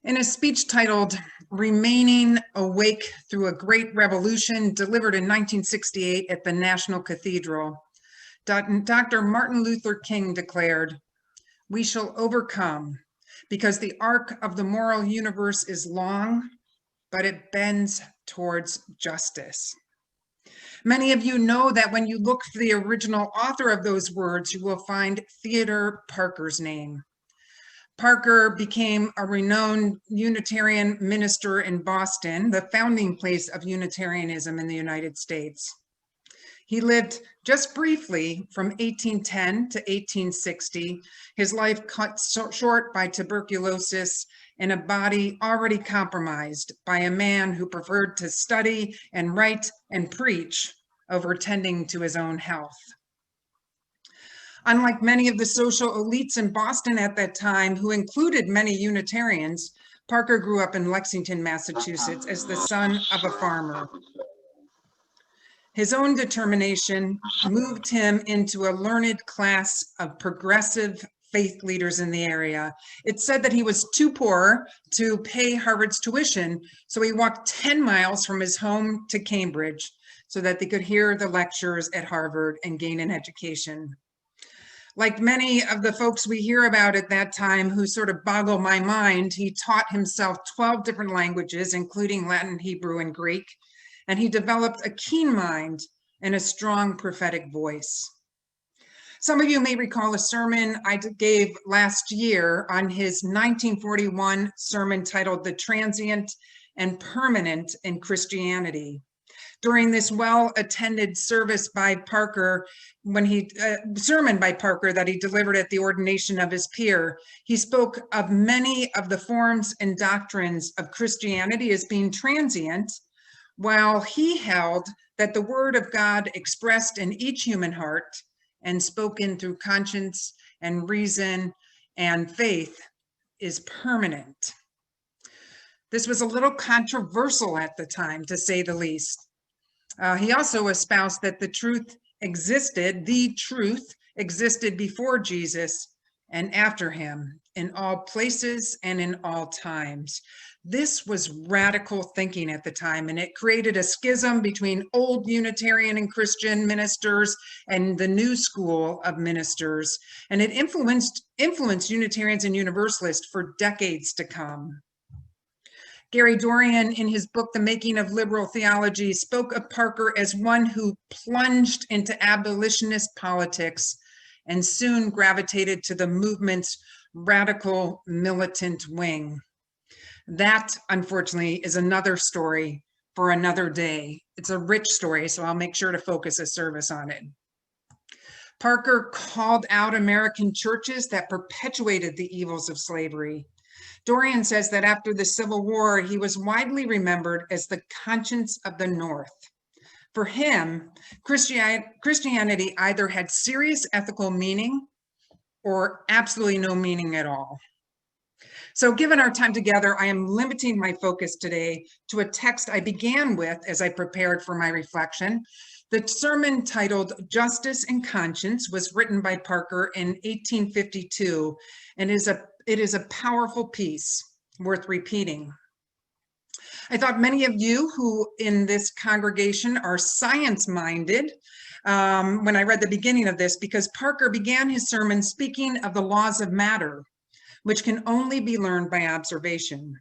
In a speech titled Remaining Awake Through a Great Revolution, delivered in 1968 at the National Cathedral, Dr. Martin Luther King declared, "We shall overcome because the arc of the moral universe is long, but it bends towards justice." Many of you know that when you look for the original author of those words, you will find Theodore Parker's name. Parker became a renowned Unitarian minister in Boston, the founding place of Unitarianism in the United States. He lived just briefly from 1810 to 1860, his life cut short by tuberculosis and a body already compromised by a man who preferred to study and write and preach over tending to his own health. Unlike many of the social elites in Boston at that time, who included many Unitarians, Parker grew up in Lexington, Massachusetts, as the son of a farmer. His own determination moved him into a learned class of progressive faith leaders in the area. It's said that he was too poor to pay Harvard's tuition, so he walked 10 miles from his home to Cambridge so that they could hear the lectures at Harvard and gain an education. Like many of the folks we hear about at that time who sort of boggle my mind, he taught himself 12 different languages, including Latin, Hebrew, and Greek, and he developed a keen mind and a strong prophetic voice. Some of you may recall a sermon I gave last year on his 1941 sermon titled "The Transient and Permanent in Christianity." During this well-attended service by Parker, sermon by Parker that he delivered at the ordination of his peer, he spoke of many of the forms and doctrines of Christianity as being transient, while he held that the word of God expressed in each human heart and spoken through conscience and reason and faith is permanent. This was a little controversial at the time, to say the least. He also espoused that the truth existed before Jesus and after him, in all places and in all times. This was radical thinking at the time, and it created a schism between old Unitarian and Christian ministers and the new school of ministers, and it influenced Unitarians and Universalists for decades to come. Gary Dorian, in his book, The Making of Liberal Theology, spoke of Parker as one who plunged into abolitionist politics and soon gravitated to the movement's radical militant wing. That, unfortunately, is another story for another day. It's a rich story, so I'll make sure to focus a service on it. Parker called out American churches that perpetuated the evils of slavery. Dorian says that after the Civil War, he was widely remembered as the conscience of the North. For him, Christianity either had serious ethical meaning or absolutely no meaning at all. So given our time together, I am limiting my focus today to a text I began with as I prepared for my reflection. The sermon titled "Justice and Conscience" was written by Parker in 1852 and it is a powerful piece worth repeating. I thought many of you who in this congregation are science-minded when I read the beginning of this, because Parker began his sermon speaking of the laws of matter, which can only be learned by observation.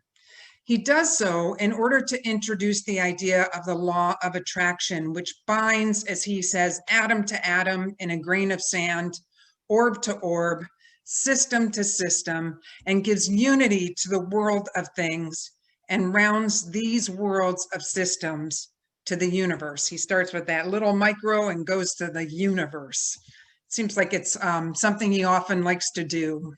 He does so in order to introduce the idea of the law of attraction, which binds, as he says, atom to atom in a grain of sand, orb to orb, system to system, and gives unity to the world of things and rounds these worlds of systems to the universe. He starts with that little micro and goes to the universe. Seems like it's something he often likes to do.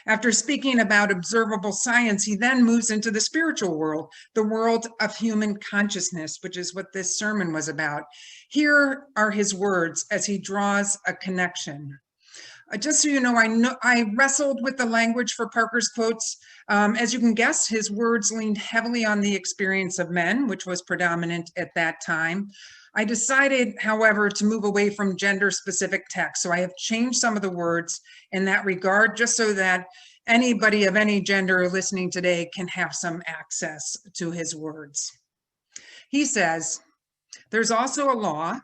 After speaking about observable science, he then moves into the spiritual world, the world of human consciousness, which is what this sermon was about. Here are his words as he draws a connection. Just so you know, I wrestled with the language for Parker's quotes. As you can guess, his words leaned heavily on the experience of men, which was predominant at that time. I decided, however, to move away from gender-specific text, so I have changed some of the words in that regard, just so that anybody of any gender listening today can have some access to his words. He says, there's also a law,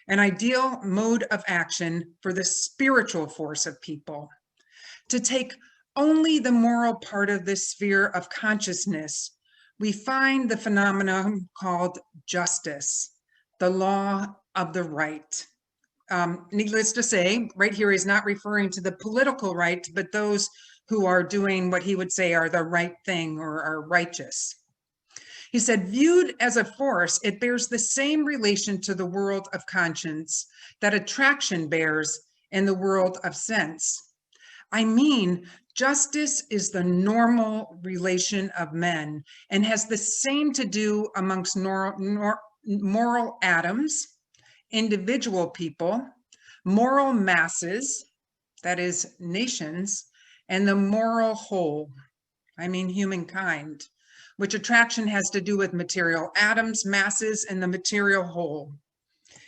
an ideal mode of action for the spiritual force of people, to take only the moral part of this sphere of consciousness. We find the phenomenon called justice, the law of the right. Needless to say, right here, he's not referring to the political right, but those who are doing what he would say are the right thing or are righteous. He said, viewed as a force, it bears the same relation to the world of conscience that attraction bears in the world of sense. I mean, justice is the normal relation of men and has the same to do amongst moral atoms, individual people, moral masses, that is nations, and the moral whole, I mean humankind, which attraction has to do with material atoms, masses, and the material whole.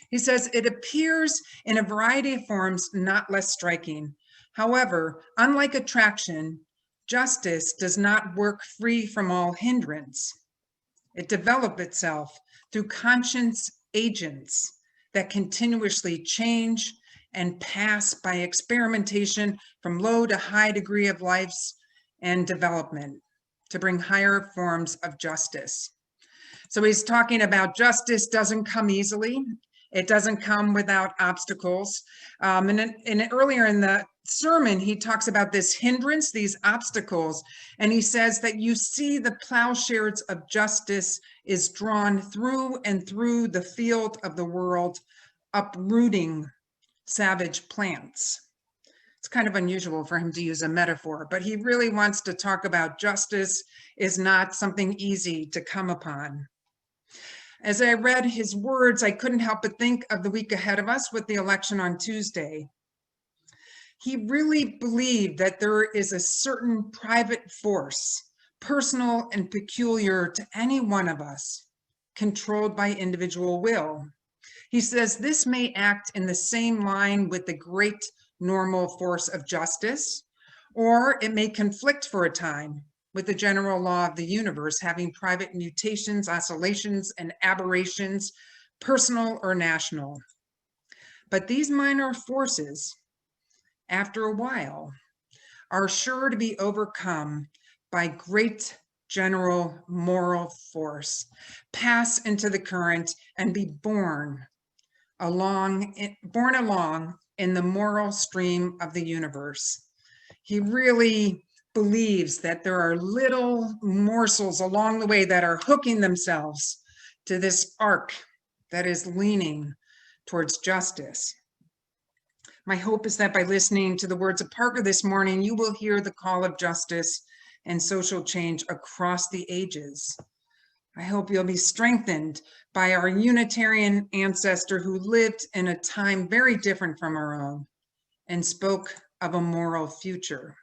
He says it appears in a variety of forms not less striking. However, unlike attraction, justice does not work free from all hindrance. It develops itself through conscience agents that continuously change and pass by experimentation from low to high degree of lives and development to bring higher forms of justice. So he's talking about justice doesn't come easily. It doesn't come without obstacles. And earlier in the sermon, he talks about this hindrance, these obstacles, and he says that you see the plowshares of justice is drawn through and through the field of the world, uprooting savage plants. It's kind of unusual for him to use a metaphor, but he really wants to talk about justice is not something easy to come upon. As I read his words, I couldn't help but think of the week ahead of us with the election on Tuesday. He really believed that there is a certain private force, personal and peculiar to any one of us, controlled by individual will. He says this may act in the same line with the great normal force of justice, or it may conflict for a time with the general law of the universe, having private mutations, oscillations, and aberrations, personal or national. But these minor forces, after a while, are sure to be overcome by great general moral force, pass into the current, and be borne along in the moral stream of the universe. He really believes that there are little morsels along the way that are hooking themselves to this arc that is leaning towards justice. My hope is that by listening to the words of Parker this morning, you will hear the call of justice and social change across the ages. I hope you'll be strengthened by our Unitarian ancestor who lived in a time very different from our own and spoke of a moral future.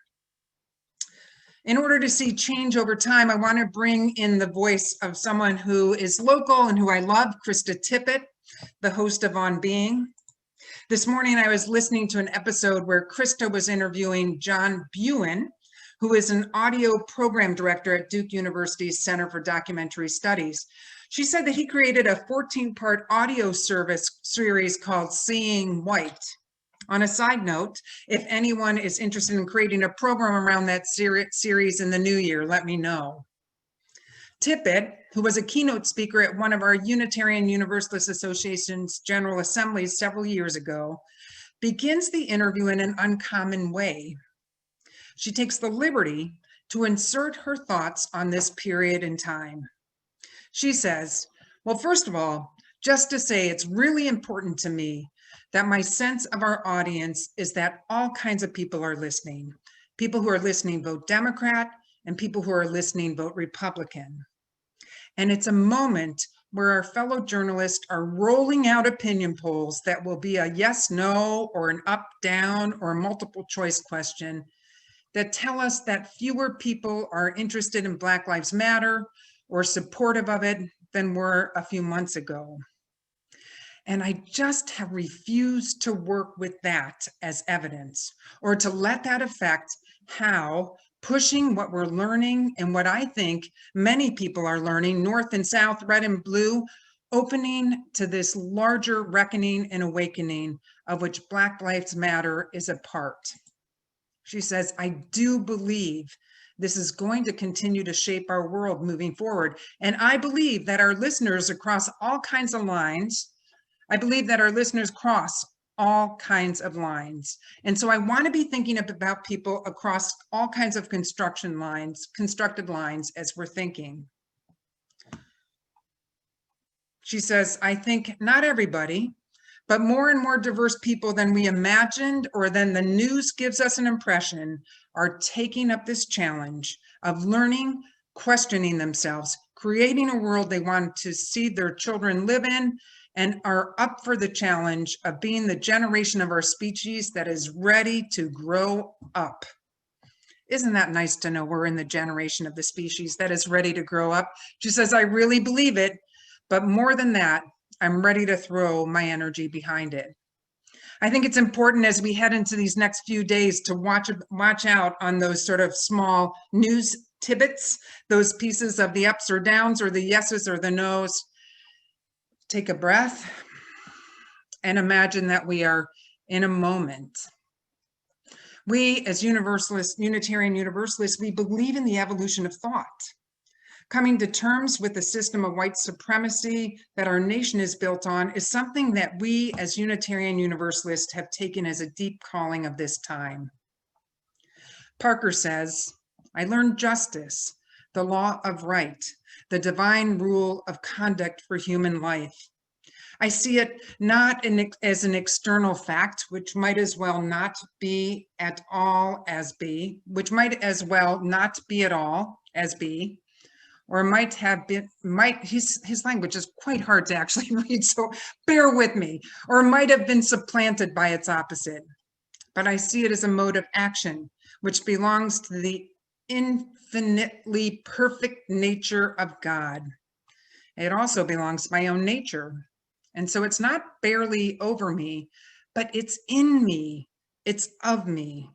In order to see change over time, I want to bring in the voice of someone who is local and who I love, Krista Tippett, the host of On Being. This morning, I was listening to an episode where Krista was interviewing Jon Meacham, who is an audio program director at Duke University's Center for Documentary Studies. She said that he created a 14-part audio service series called Seeing White. On a side note, if anyone is interested in creating a program around that series in the new year, let me know. Tippett, who was a keynote speaker at one of our Unitarian Universalist Association's General Assemblies several years ago, begins the interview in an uncommon way. She takes the liberty to insert her thoughts on this period in time. She says, well, first of all, just to say it's really important to me that my sense of our audience is that all kinds of people are listening. People who are listening vote Democrat, and people who are listening vote Republican. And it's a moment where our fellow journalists are rolling out opinion polls that will be a yes, no, or an up, down, or a multiple choice question that tell us that fewer people are interested in Black Lives Matter or supportive of it than were a few months ago. And I just have refused to work with that as evidence or to let that affect how pushing what we're learning and what I think many people are learning, North and South, red and blue, opening to this larger reckoning and awakening of which Black Lives Matter is a part. She says, I do believe this is going to continue to shape our world moving forward. And I believe that our listeners across all kinds of lines, I believe that our listeners cross all kinds of lines. And so I want to be thinking about people across all kinds of constructed lines as we're thinking. She says, I think not everybody, but more and more diverse people than we imagined or than the news gives us an impression are taking up this challenge of learning, questioning themselves, creating a world they want to see their children live in, and are up for the challenge of being the generation of our species that is ready to grow up. Isn't that nice to know we're in the generation of the species that is ready to grow up? She says, I really believe it, but more than that, I'm ready to throw my energy behind it. I think it's important as we head into these next few days to watch out on those sort of small news tidbits, those pieces of the ups or downs or the yeses or the nos. Take a breath and imagine that we are in a moment. We as Universalists, Unitarian Universalists, we believe in the evolution of thought. Coming to terms with the system of white supremacy that our nation is built on is something that we as Unitarian Universalists have taken as a deep calling of this time. Parker says, I learned justice, the law of right, the divine rule of conduct for human life. I see it not as an external fact, which might as well not be at all as be, which might as well not be at all as be, or might have been, his language is quite hard to actually read, so bear with me, or might have been supplanted by its opposite. But I see it as a mode of action, which belongs to the infinitely perfect nature of God. It also belongs to my own nature. And so it's not barely over me, but it's in me, it's of me,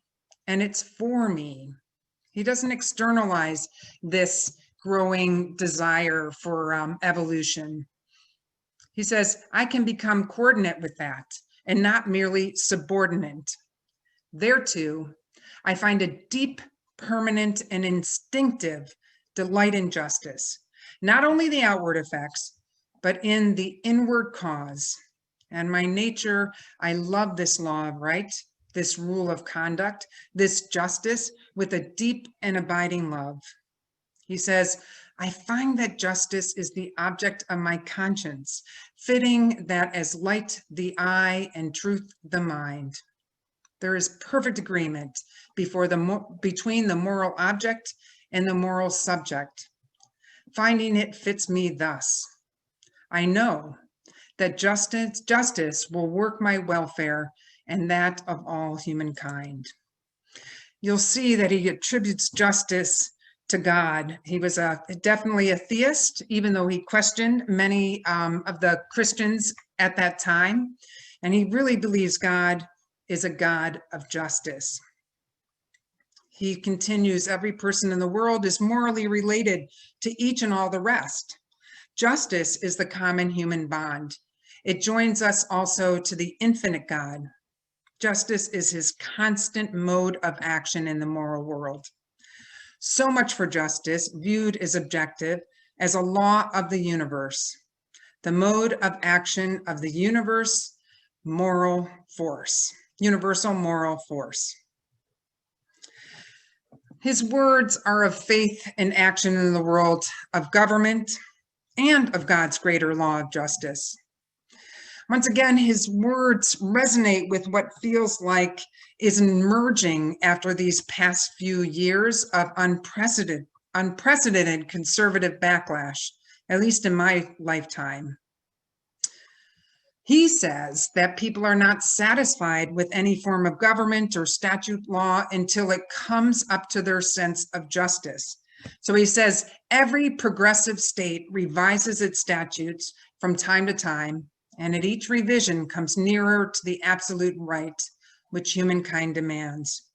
and it's for me. He doesn't externalize this growing desire for evolution. He says, I can become coordinate with that and not merely subordinate. Thereto, I find a deep, permanent, and instinctive delight in justice, not only the outward effects, but in the inward cause. And my nature, I love this law of right, this rule of conduct, this justice with a deep and abiding love. He says, I find that justice is the object of my conscience, fitting that as light the eye and truth the mind. There is perfect agreement between the moral object and the moral subject. Finding it fits me thus. I know that justice will work my welfare and that of all humankind. You'll see that he attributes justice to God. He was definitely a theist, even though he questioned many of the Christians at that time. And he really believes God is a God of justice. He continues, every person in the world is morally related to each and all the rest. Justice is the common human bond. It joins us also to the infinite God. Justice is his constant mode of action in the moral world. So much for justice, viewed as objective, as a law of the universe, the mode of action of the universe, moral force, universal moral force. His words are of faith and action in the world of government and of God's greater law of justice. Once again, his words resonate with what feels like is emerging after these past few years of unprecedented conservative backlash, at least in my lifetime. He says that people are not satisfied with any form of government or statute law until it comes up to their sense of justice. So he says every progressive state revises its statutes from time to time, and at each revision comes nearer to the absolute right which humankind demands.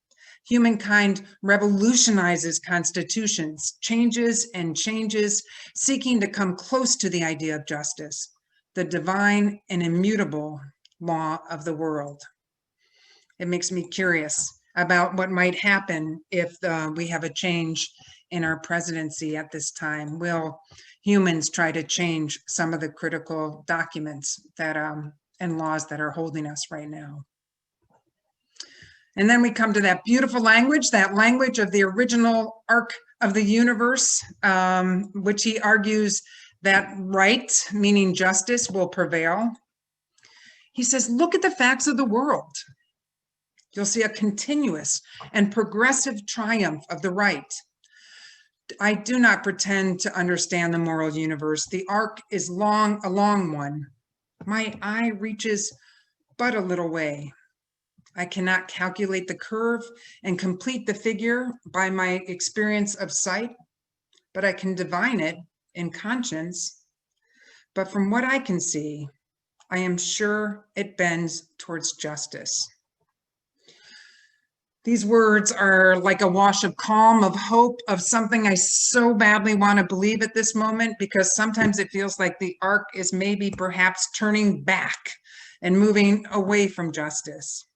Humankind revolutionizes constitutions, changes and changes, seeking to come close to the idea of justice, the divine and immutable law of the world. It makes me curious about what might happen if we have a change in our presidency at this time. Will humans try to change some of the critical documents that and laws that are holding us right now? And then we come to that beautiful language, that language of the original arc of the universe, which he argues that right, meaning justice, will prevail. He says, look at the facts of the world. You'll see a continuous and progressive triumph of the right. I do not pretend to understand the moral universe. The arc is a long one. My eye reaches but a little way. I cannot calculate the curve and complete the figure by my experience of sight, but I can divine it in conscience. But from what I can see, I am sure it bends towards justice. These words are like a wash of calm, of hope, of something I so badly want to believe at this moment, because sometimes it feels like the arc is maybe perhaps turning back and moving away from justice.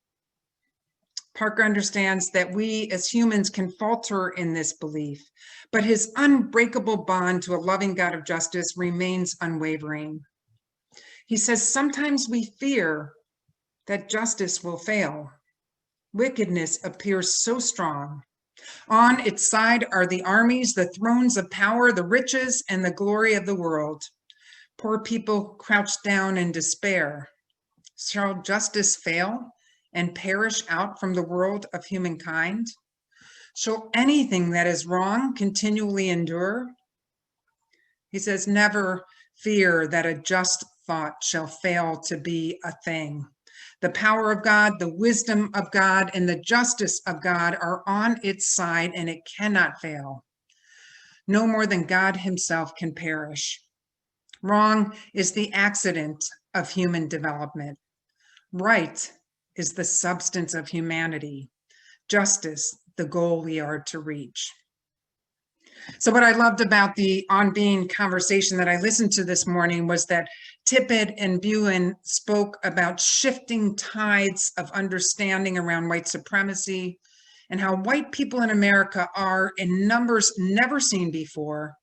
Parker understands that we as humans can falter in this belief, but his unbreakable bond to a loving God of justice remains unwavering. He says, sometimes we fear that justice will fail. Wickedness appears so strong. On its side are the armies, the thrones of power, the riches, and the glory of the world. Poor people crouch down in despair. Shall justice fail and perish out from the world of humankind? Shall anything that is wrong continually endure? He says, never fear that a just thought shall fail to be a thing. The power of God, the wisdom of God, and the justice of God are on its side, and it cannot fail. No more than God himself can perish. Wrong is the accident of human development. Right is the substance of humanity. Justice, the goal we are to reach. So what I loved about the On Being conversation that I listened to this morning was that Tippett and Buin spoke about shifting tides of understanding around white supremacy and how white people in America are in numbers never seen before,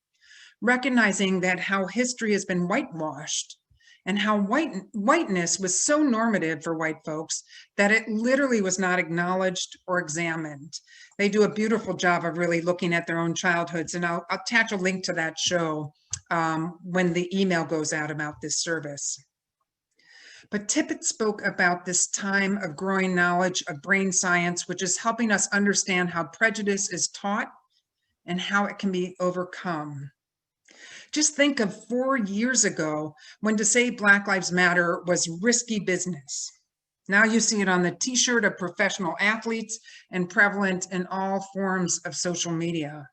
recognizing that how history has been whitewashed and how whiteness was so normative for white folks that it literally was not acknowledged or examined. They do a beautiful job of really looking at their own childhoods, and I'll attach a link to that show when the email goes out about this service. But Tippett spoke about this time of growing knowledge of brain science, which is helping us understand how prejudice is taught and how it can be overcome. Just think of 4 years ago when to say Black Lives Matter was risky business. Now you see it on the t-shirt of professional athletes and prevalent in all forms of social media.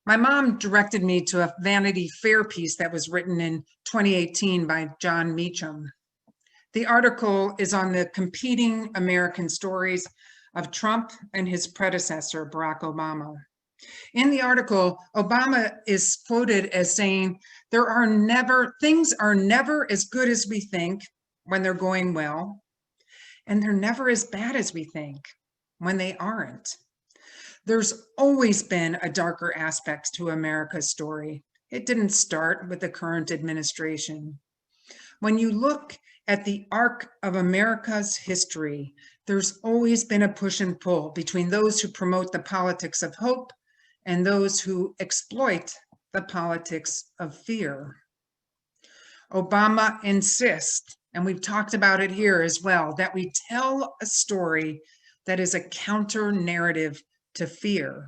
My mom directed me to a Vanity Fair piece that was written in 2018 by Jon Meacham. The article is on the competing American stories of Trump and his predecessor, Barack Obama. In the article, Obama is quoted as saying, things are never as good as we think when they're going well, and they're never as bad as we think when they aren't. There's always been a darker aspect to America's story. It didn't start with the current administration. When you look at the arc of America's history, there's always been a push and pull between those who promote the politics of hope and those who exploit the politics of fear. Obama insists, and we've talked about it here as well, that we tell a story that is a counter narrative to fear.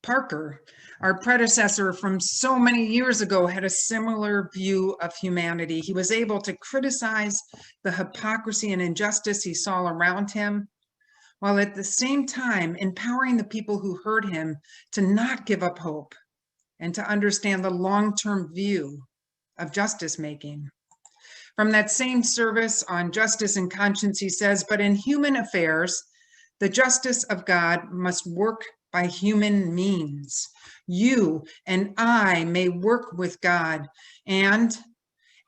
Parker, our predecessor from so many years ago, had a similar view of humanity. He was able to criticize the hypocrisy and injustice he saw around him, while at the same time empowering the people who heard him to not give up hope and to understand the long-term view of justice making. From that same service on justice and conscience, he says, but in human affairs, the justice of God must work by human means. You and I may work with God, and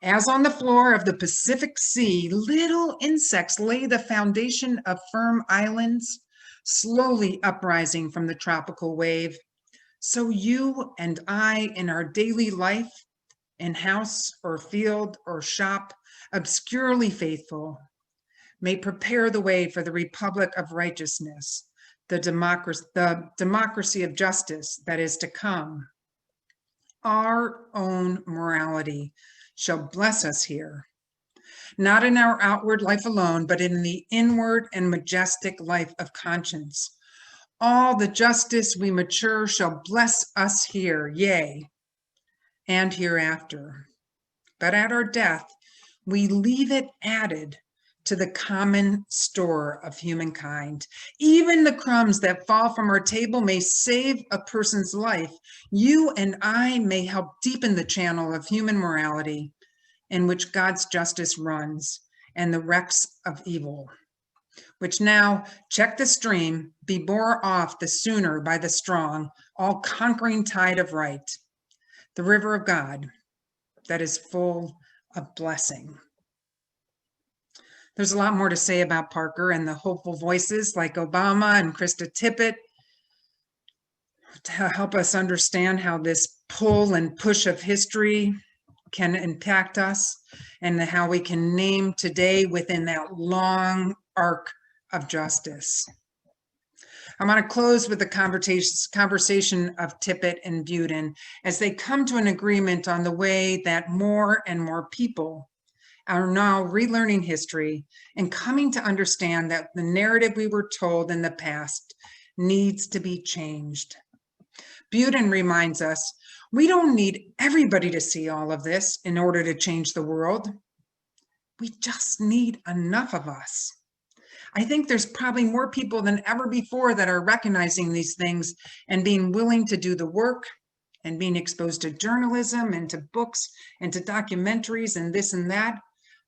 as on the floor of the Pacific Sea, little insects lay the foundation of firm islands, slowly uprising from the tropical wave. So you and I, in our daily life, in house or field or shop, obscurely faithful, may prepare the way for the republic of righteousness, the democracy of justice that is to come. Our own morality shall bless us here, not in our outward life alone, but in the inward and majestic life of conscience. All the justice we mature shall bless us here, yea, and hereafter. But at our death, we leave it added to the common store of humankind. Even the crumbs that fall from our table may save a person's life. You and I may help deepen the channel of human morality in which God's justice runs, and the wrecks of evil, which now, check the stream, be bore off the sooner by the strong, all-conquering tide of right, the river of God that is full of blessing. There's a lot more to say about Parker and the hopeful voices like Obama and Krista Tippett to help us understand how this pull and push of history can impact us, and how we can name today within that long arc of justice. I want to close with the conversation of Tippett and Buden as they come to an agreement on the way that more and more people are now relearning history and coming to understand that the narrative we were told in the past needs to be changed. Buden reminds us, we don't need everybody to see all of this in order to change the world. We just need enough of us. I think there's probably more people than ever before that are recognizing these things and being willing to do the work and being exposed to journalism and to books and to documentaries and this and that,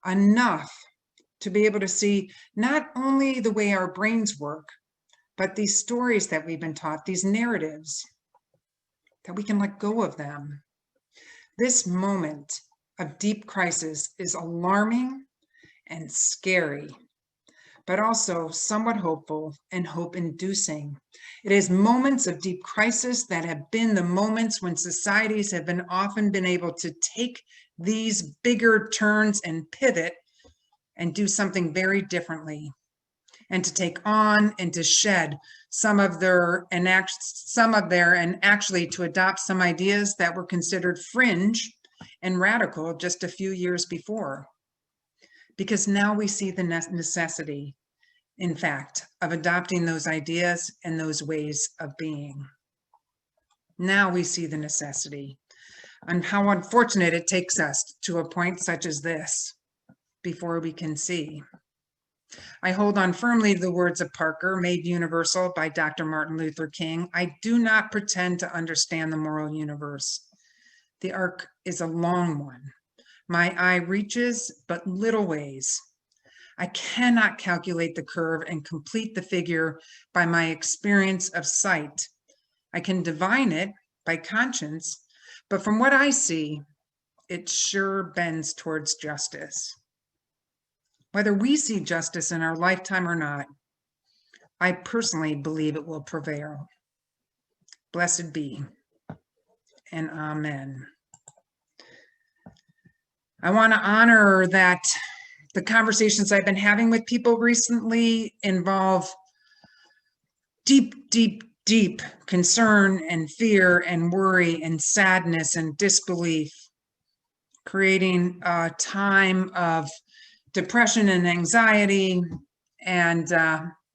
enough to be able to see not only the way our brains work, but these stories that we've been taught, these narratives, that we can let go of them. This moment of deep crisis is alarming and scary, but also somewhat hopeful and hope-inducing. It is moments of deep crisis that have been the moments when societies have often been able to take these bigger turns and pivot and do something very differently, and to take on and to shed some of their and actually to adopt some ideas that were considered fringe and radical just a few years before. Because now we see the necessity, in fact, of adopting those ideas and those ways of being. Now we see the necessity, and how unfortunate it takes us to a point such as this before we can see. I hold on firmly to the words of Parker, made universal by Dr. Martin Luther King. I do not pretend to understand the moral universe. The arc is a long one. My eye reaches but little ways. I cannot calculate the curve and complete the figure by my experience of sight. I can divine it by conscience, but from what I see, it sure bends towards justice. Whether we see justice in our lifetime or not, I personally believe it will prevail. Blessed be, and amen. I want to honor that the conversations I've been having with people recently involve deep, deep, deep concern and fear and worry and sadness and disbelief, creating a time of depression and anxiety and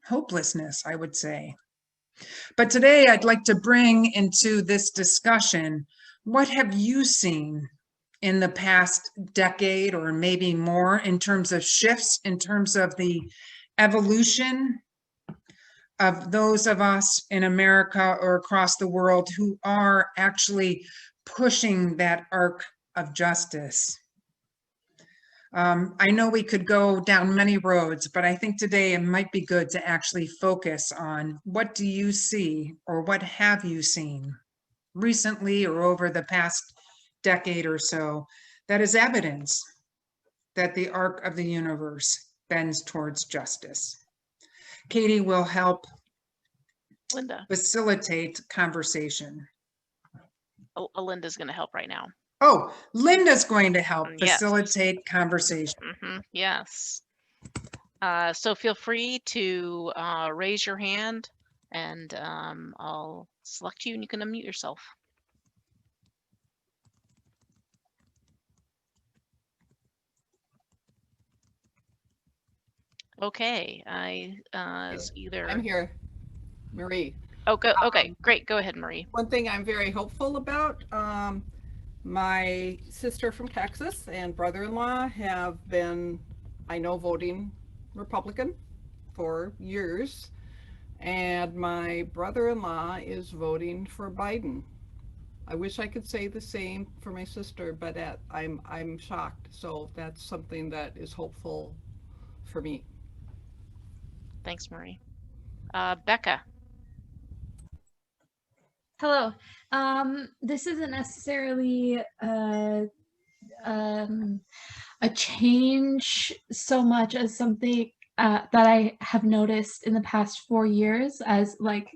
hopelessness, I would say. But today I'd like to bring into this discussion, what have you seen in the past decade or maybe more in terms of shifts, in terms of the evolution of those of us in America or across the world who are actually pushing that arc of justice? I know we could go down many roads, but I think today it might be good to actually focus on what do you see or what have you seen recently or over the past decade or so that is evidence that the arc of the universe bends towards justice. Katie will help Linda. facilitate conversation. Oh, Linda's going to help right now. Oh, Linda's going to help Yes. facilitate conversation. Yes. So feel free to raise your hand and I'll select you and you can unmute yourself. Okay, either. I'm here, Marie. Oh, go. Okay, great. Go ahead, Marie. One thing I'm very hopeful about, my sister from Texas and brother-in-law have been, I know, voting Republican for years, and my brother-in-law is voting for Biden. I wish I could say the same for my sister, but I'm shocked. So that's something that is hopeful for me. Thanks, Marie. Becca. Hello. This isn't necessarily a change so much as something that I have noticed in the past 4 years as like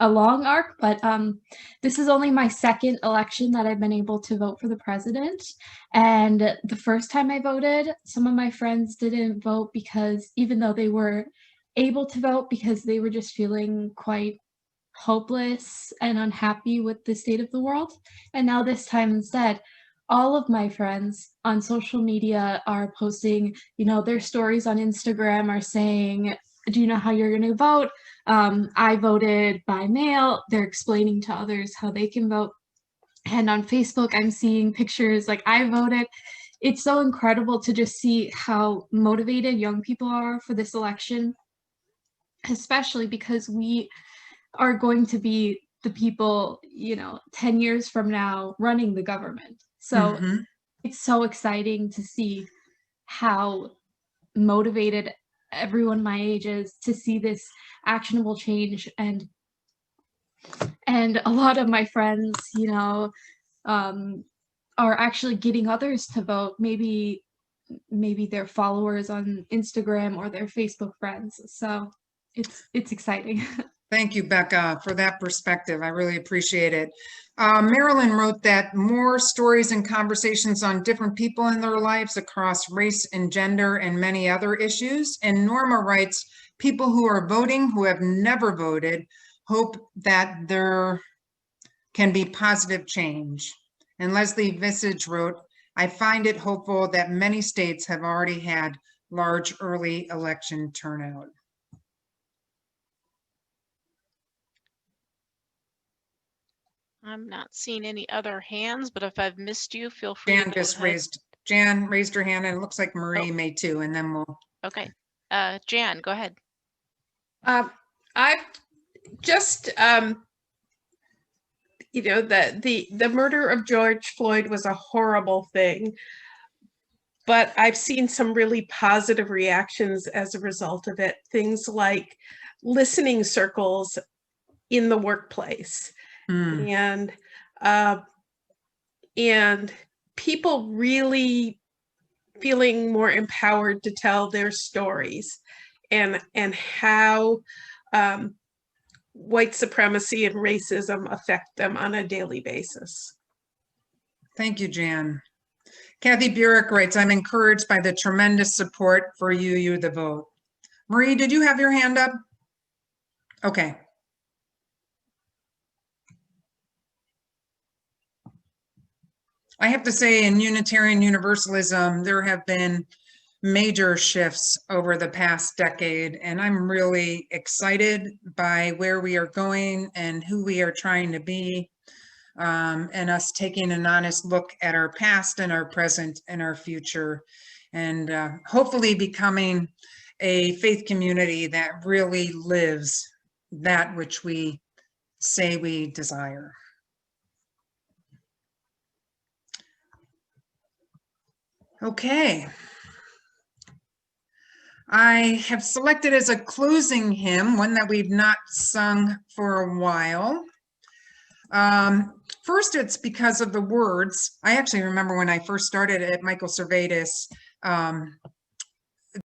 a long arc, but this is only my second election that I've been able to vote for the president. And the first time I voted, some of my friends didn't vote because even though they were able to vote because they were just feeling quite hopeless and unhappy with the state of the world. And now this time instead, all of my friends on social media are posting, you know, their stories on Instagram are saying, do you know how you're going to vote? I voted by mail. They're explaining to others how they can vote. And on Facebook, I'm seeing pictures like I voted. It's so incredible to just see how motivated young people are for this election, especially because we are going to be the people, you know, 10 years from now running the government. So it's so exciting to see how motivated everyone my age is to see this actionable change. And a lot of my friends, you know, are actually getting others to vote. Maybe their followers on Instagram or their Facebook friends. So it's exciting. Thank you, Becca, for that perspective. I really appreciate it. Marilyn wrote that more stories and conversations on different people in their lives across race and gender and many other issues. And Norma writes, people who are voting, who have never voted, hope that there can be positive change. And Leslie Visage wrote, I find it hopeful that many states have already had large early election turnout. I'm not seeing any other hands, but if I've missed you, feel free to go Jan raised her hand, and it looks like Marie may too, and then we'll. Okay. Jan, go ahead. I've just, you know, the murder of George Floyd was a horrible thing, but I've seen some really positive reactions as a result of it. Things like listening circles in the workplace. And people really feeling more empowered to tell their stories and how white supremacy and racism affect them on a daily basis. Thank you, Jan. Kathy Burek writes, I'm encouraged by the tremendous support for you, the vote. Marie, did you have your hand up? Okay. I have to say, in Unitarian Universalism, there have been major shifts over the past decade, and I'm really excited by where we are going and who we are trying to be, and us taking an honest look at our past and our present and our future, and hopefully becoming a faith community that really lives that which we say we desire. Okay, I have selected as a closing hymn, one that we've not sung for a while. First, it's because of the words. I actually remember when I first started at Michael Servetus,